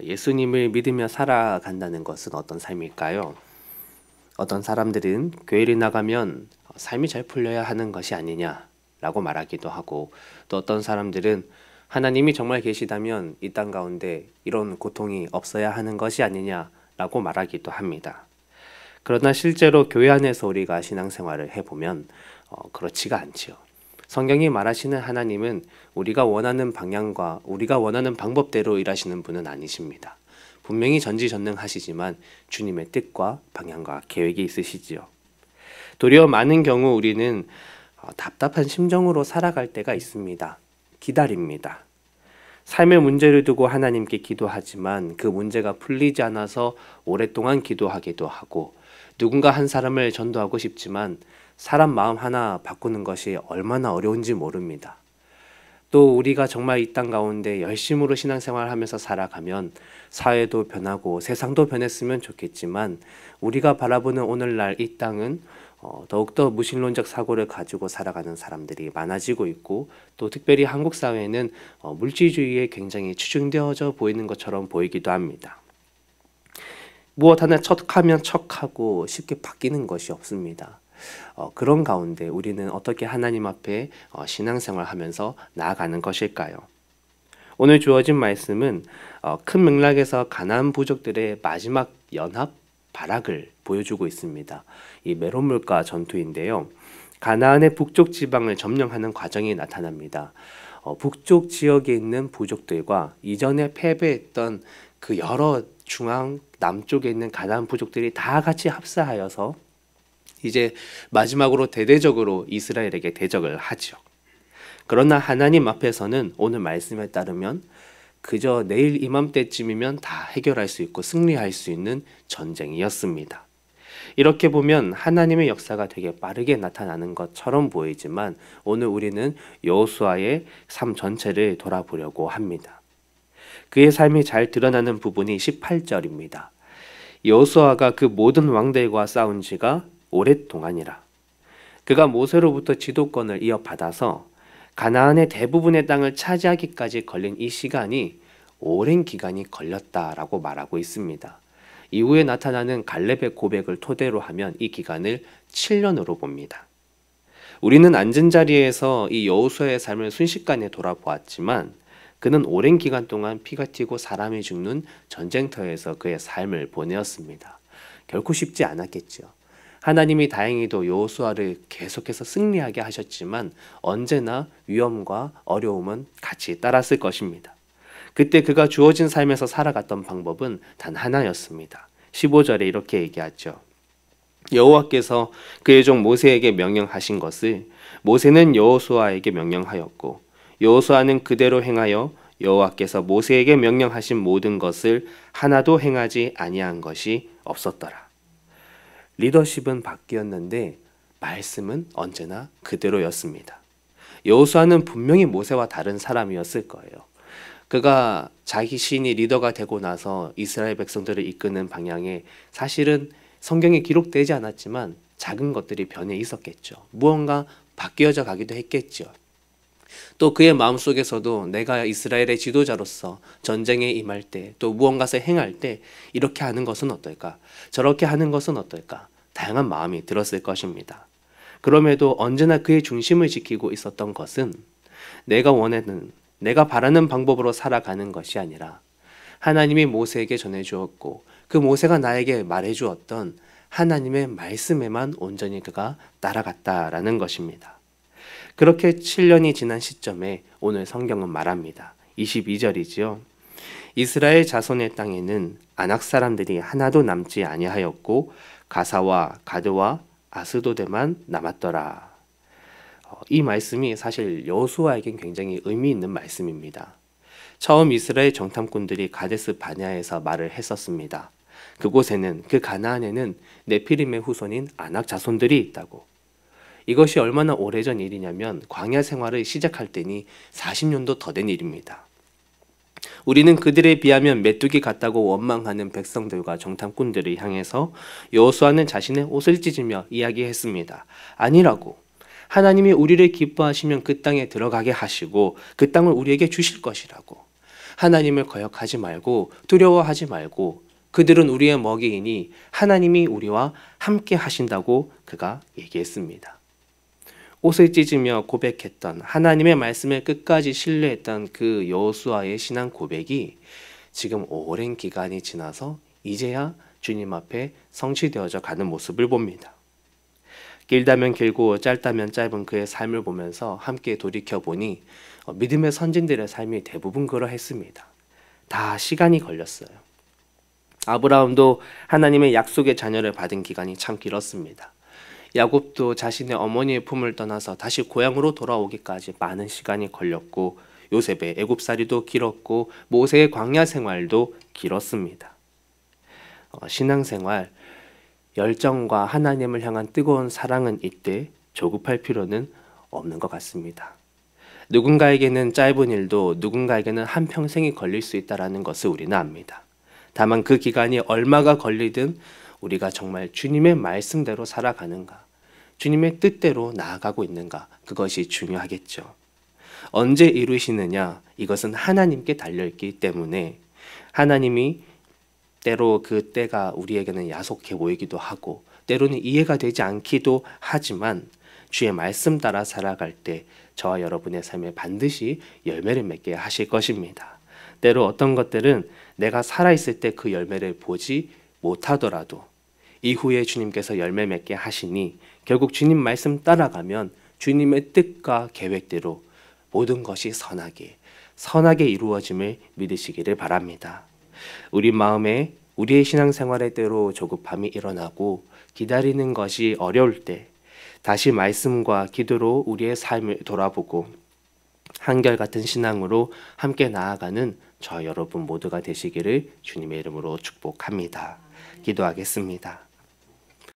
예수님을 믿으며 살아간다는 것은 어떤 삶일까요? 어떤 사람들은 교회를 나가면 삶이 잘 풀려야 하는 것이 아니냐라고 말하기도 하고, 또 어떤 사람들은 하나님이 정말 계시다면 이 땅 가운데 이런 고통이 없어야 하는 것이 아니냐라고 말하기도 합니다. 그러나 실제로 교회 안에서 우리가 신앙생활을 해보면 그렇지가 않지요. 성경이 말하시는 하나님은 우리가 원하는 방향과 우리가 원하는 방법대로 일하시는 분은 아니십니다. 분명히 전지전능하시지만 주님의 뜻과 방향과 계획이 있으시지요. 도리어 많은 경우 우리는 답답한 심정으로 살아갈 때가 있습니다. 기다립니다. 삶의 문제를 두고 하나님께 기도하지만 그 문제가 풀리지 않아서 오랫동안 기도하기도 하고, 누군가 한 사람을 전도하고 싶지만 사람 마음 하나 바꾸는 것이 얼마나 어려운지 모릅니다. 또 우리가 정말 이 땅 가운데 열심으로 신앙생활하면서 살아가면 사회도 변하고 세상도 변했으면 좋겠지만, 우리가 바라보는 오늘날 이 땅은 더욱더 무신론적 사고를 가지고 살아가는 사람들이 많아지고 있고, 또 특별히 한국 사회는 물질주의에 굉장히 치중되어져 보이는 것처럼 보이기도 합니다. 무엇 하나 척하면 척하고 쉽게 바뀌는 것이 없습니다. 그런 가운데 우리는 어떻게 하나님 앞에 신앙생활하면서 나아가는 것일까요? 오늘 주어진 말씀은 큰 맥락에서 가나안 부족들의 마지막 연합 발악을 보여주고 있습니다. 이 메론물가 전투인데요. 가나안의 북쪽 지방을 점령하는 과정이 나타납니다. 북쪽 지역에 있는 부족들과 이전에 패배했던 그 여러 중앙 남쪽에 있는 가나안 부족들이 다 같이 합사하여서 이제 마지막으로 대대적으로 이스라엘에게 대적을 하죠. 그러나 하나님 앞에서는 오늘 말씀에 따르면 그저 내일 이맘때쯤이면 다 해결할 수 있고 승리할 수 있는 전쟁이었습니다. 이렇게 보면 하나님의 역사가 되게 빠르게 나타나는 것처럼 보이지만, 오늘 우리는 여호수아의 삶 전체를 돌아보려고 합니다. 그의 삶이 잘 드러나는 부분이 18절입니다. 여호수아가 그 모든 왕들과 싸운 지가 오랫동안이라. 그가 모세로부터 지도권을 이어받아서 가나안의 대부분의 땅을 차지하기까지 걸린 이 시간이 오랜 기간이 걸렸다라고 말하고 있습니다. 이후에 나타나는 갈렙의 고백을 토대로 하면 이 기간을 7년으로 봅니다. 우리는 앉은 자리에서 이 여호수아의 삶을 순식간에 돌아보았지만, 그는 오랜 기간 동안 피가 튀고 사람이 죽는 전쟁터에서 그의 삶을 보내었습니다. 결코 쉽지 않았겠죠. 하나님이 다행히도 여호수아를 계속해서 승리하게 하셨지만 언제나 위험과 어려움은 같이 따랐을 것입니다. 그때 그가 주어진 삶에서 살아갔던 방법은 단 하나였습니다. 15절에 이렇게 얘기하죠. 여호와께서 그의 종 모세에게 명령하신 것을 모세는 여호수아에게 명령하였고, 여호수아는 그대로 행하여 여호와께서 모세에게 명령하신 모든 것을 하나도 행하지 아니한 것이 없었더라. 리더십은 바뀌었는데 말씀은 언제나 그대로였습니다. 여호수아는 분명히 모세와 다른 사람이었을 거예요. 그가 자기 신이 리더가 되고 나서 이스라엘 백성들을 이끄는 방향에 사실은 성경에 기록되지 않았지만 작은 것들이 변해 있었겠죠. 무언가 바뀌어져 가기도 했겠죠. 또 그의 마음속에서도 내가 이스라엘의 지도자로서 전쟁에 임할 때, 또 무언가를 행할 때 이렇게 하는 것은 어떨까? 저렇게 하는 것은 어떨까? 다양한 마음이 들었을 것입니다. 그럼에도 언제나 그의 중심을 지키고 있었던 것은 내가 바라는 방법으로 살아가는 것이 아니라 하나님이 모세에게 전해주었고 그 모세가 나에게 말해주었던 하나님의 말씀에만 온전히 그가 따라갔다라는 것입니다. 그렇게 7년이 지난 시점에 오늘 성경은 말합니다. 22절이지요. 이스라엘 자손의 땅에는 아낙 사람들이 하나도 남지 아니하였고 가사와 가드와 아스도데만 남았더라. 이 말씀이 사실 여호수아에겐 굉장히 의미 있는 말씀입니다. 처음 이스라엘 정탐꾼들이 가데스 바네아에서 말을 했었습니다. 그곳에는, 그 가나안에는 네피림의 후손인 아낙 자손들이 있다고. 이것이 얼마나 오래전 일이냐면 광야 생활을 시작할 때니 40년도 더 된 일입니다. 우리는 그들에 비하면 메뚜기 같다고 원망하는 백성들과 정탐꾼들을 향해서 여호수아는 자신의 옷을 찢으며 이야기했습니다. 아니라고. 하나님이 우리를 기뻐하시면 그 땅에 들어가게 하시고 그 땅을 우리에게 주실 것이라고. 하나님을 거역하지 말고 두려워하지 말고 그들은 우리의 먹이이니 하나님이 우리와 함께 하신다고 그가 얘기했습니다. 옷을 찢으며 고백했던 하나님의 말씀을 끝까지 신뢰했던 그 여호수아의 신앙 고백이 지금 오랜 기간이 지나서 이제야 주님 앞에 성취되어져 가는 모습을 봅니다. 길다면 길고 짧다면 짧은 그의 삶을 보면서 함께 돌이켜보니 믿음의 선진들의 삶이 대부분 그러했습니다. 다 시간이 걸렸어요. 아브라함도 하나님의 약속의 자녀를 받은 기간이 참 길었습니다. 야곱도 자신의 어머니의 품을 떠나서 다시 고향으로 돌아오기까지 많은 시간이 걸렸고 요셉의 애굽살이도 길었고 모세의 광야 생활도 길었습니다. 신앙생활, 열정과 하나님을 향한 뜨거운 사랑은 이때 조급할 필요는 없는 것 같습니다. 누군가에게는 짧은 일도 누군가에게는 한평생이 걸릴 수 있다는 것을 우리는 압니다. 다만 그 기간이 얼마가 걸리든 우리가 정말 주님의 말씀대로 살아가는가, 주님의 뜻대로 나아가고 있는가, 그것이 중요하겠죠. 언제 이루시느냐, 이것은 하나님께 달려있기 때문에 하나님이 때로 그 때가 우리에게는 야속해 보이기도 하고 때로는 이해가 되지 않기도 하지만 주의 말씀 따라 살아갈 때 저와 여러분의 삶에 반드시 열매를 맺게 하실 것입니다. 때로 어떤 것들은 내가 살아있을 때 그 열매를 보지 못하더라도 이후에 주님께서 열매 맺게 하시니 결국 주님 말씀 따라가면 주님의 뜻과 계획대로 모든 것이 선하게 이루어짐을 믿으시기를 바랍니다. 우리 마음에 우리의 신앙생활의 때로 조급함이 일어나고 기다리는 것이 어려울 때 다시 말씀과 기도로 우리의 삶을 돌아보고 한결같은 신앙으로 함께 나아가는 저 여러분 모두가 되시기를 주님의 이름으로 축복합니다. 기도하겠습니다.